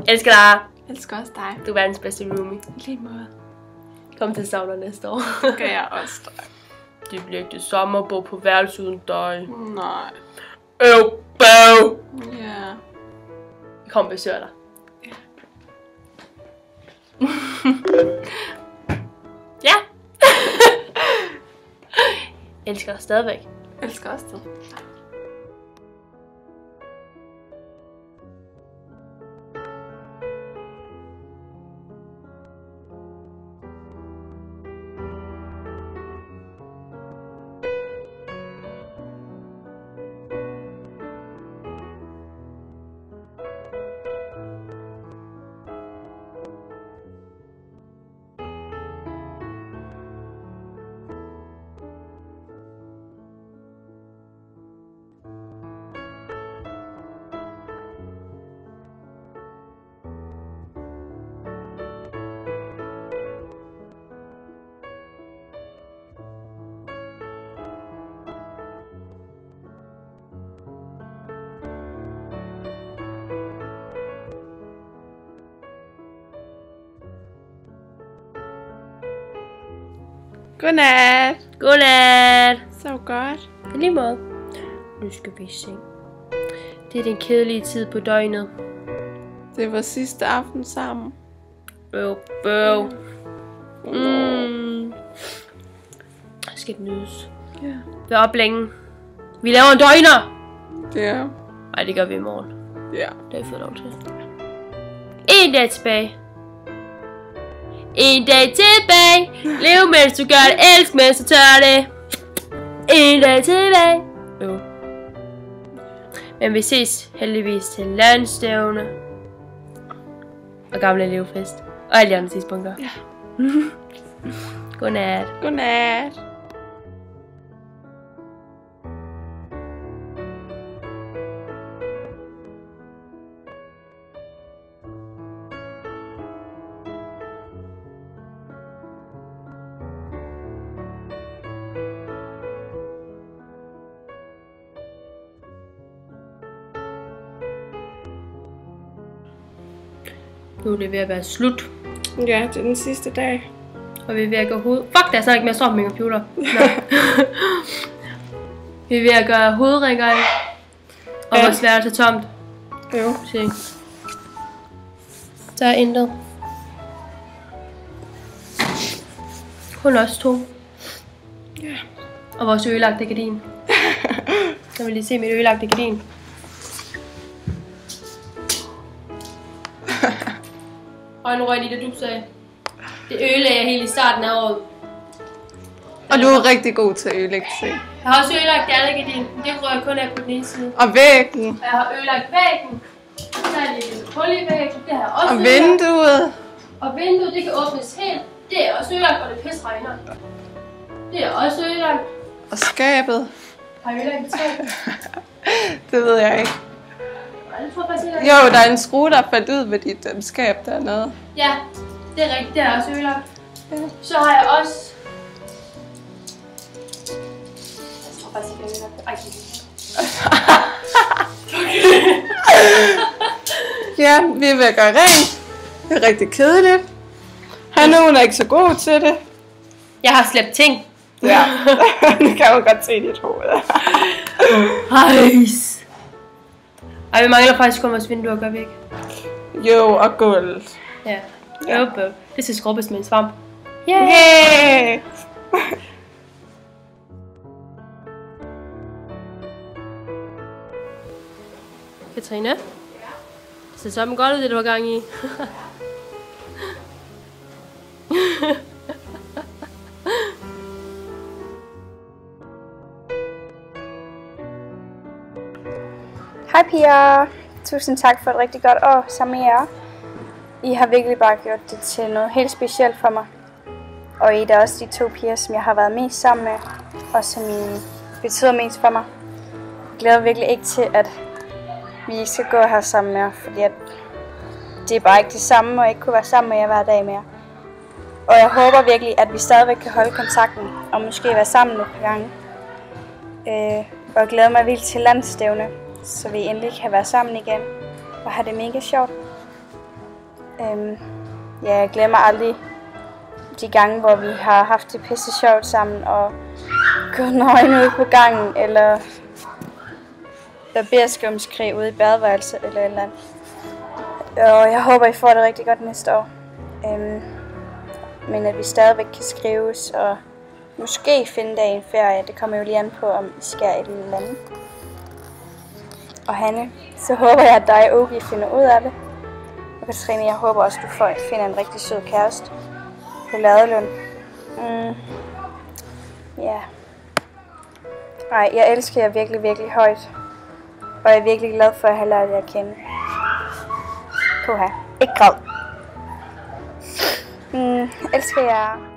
Elsker dig. Elsker også dig. Du er verdens bedste roomie. Lige måde. Kom til savner næste år. Gør jeg også dig. Det bliver ikke det samme at bo på værelse uden dig. Nej. Bøv. Ja. Kom, besøger dig. Ja. Elsker dig stadigvæk. Elsker også dig. Godnat. Godnat. Så godt. I lige måde. Nu skal vi se. Det er den kedelige tid på døgnet. Det var sidste aften sammen. Bøv. Skal den nydes. Ja. Vi er op længe. Vi laver en døgner. Ja. Ej, det gør vi i morgen. Ja. Det har vi fået lov til. En dag tilbage. En dag tilbage. Lev mens du gør det. Elsk mens du tør det. En dag tilbage. Jo. Men vi ses heldigvis til landstævne. Og gamle elevfest. Og alle de andre tidspunkter. Ja. Godnat. Godnat. Nu er det ved at være slut. Ja, det er den sidste dag. Og vi er ved at gå hoved... Fuck, der er så ikke mere strøm på min computer. Vi er ved at gøre hovedrengøring. Og Ja. vores værelse tomt. Jo. Se. Der er intet. Kun os to. Ja. Og vores ødelagte gardin. Jeg vil lige se mit ødelagte gardin. Og nu røg lige det, du sagde. Det ødelagde jeg helt i starten af året. Og du er rigtig god til at ødelægge ting. Jeg har også ødelagt det andet gardin. Det røg kun af på den ene side. Og væggen. Og jeg har ødelagt væggen. Så er det et hul i væggen. Det har jeg også Og ødelagt. vinduet. Og vinduet, det kan åbnes helt. Det er også ødelagt, og det pisregner. Det er også ødelagt. Og skabet. Har jeg ødelagt det skab? Det ved jeg ikke. Nej, det tror jeg faktisk ikke. Jo, der er en skrue, der faldt ud ved dit skab dernede. Ja, det er rigtigt. Det er også ødelagt. Ja. Så har jeg også... Jeg tror faktisk ikke, jeg har ødelagt det. Ja, vi er ved at gøre rent. Det er rigtig kedeligt. Han er ikke så god til det. Jeg har slæbt ting. Ja, det kan jo godt se i dit hoved. Hejs. Ej, vi mangler faktisk kun vores vinduer, gør vi ikke? Jo, og gulv. Ja. Jo, det skal skrubbes med en svamp. Yeah! Katrine? Ja? Det ser sådan godt ud, det du har gang i. Hej piger! Tusind tak for et rigtig godt år sammen med jer. I har virkelig bare gjort det til noget helt specielt for mig. Og I er også de to piger, som jeg har været mest sammen med, og som I betyder mest for mig. Jeg glæder mig virkelig ikke til, at vi ikke skal gå her sammen mere, fordi at det er bare ikke det samme, og ikke kunne være sammen med jer hver dag mere. Og jeg håber virkelig, at vi stadigvæk kan holde kontakten, og måske være sammen et par gange. Og jeg glæder mig vildt til landstævne, så vi endelig kan være sammen igen og have det mega sjovt. Ja, jeg glemmer aldrig de gange, hvor vi har haft det pisse sjovt sammen og gået nøgen ud på gangen, eller barberskumskrig ude i badeværelset eller et eller andet. Og jeg håber, I får det rigtig godt næste år. Men at vi stadigvæk kan skrives og måske finde dag i en ferie. Det kommer jo lige an på, om I skal et eller andet. Og Hanne, så håber jeg, at dig og Ogi finder ud af det. Og Katrine, jeg håber også, du finder en rigtig sød kæreste på Ladelund. Ja. Ej, jeg elsker jer virkelig, virkelig højt. Og jeg er virkelig glad for at have lært jer at kende. Puha. Ikke græd. Elsker jer.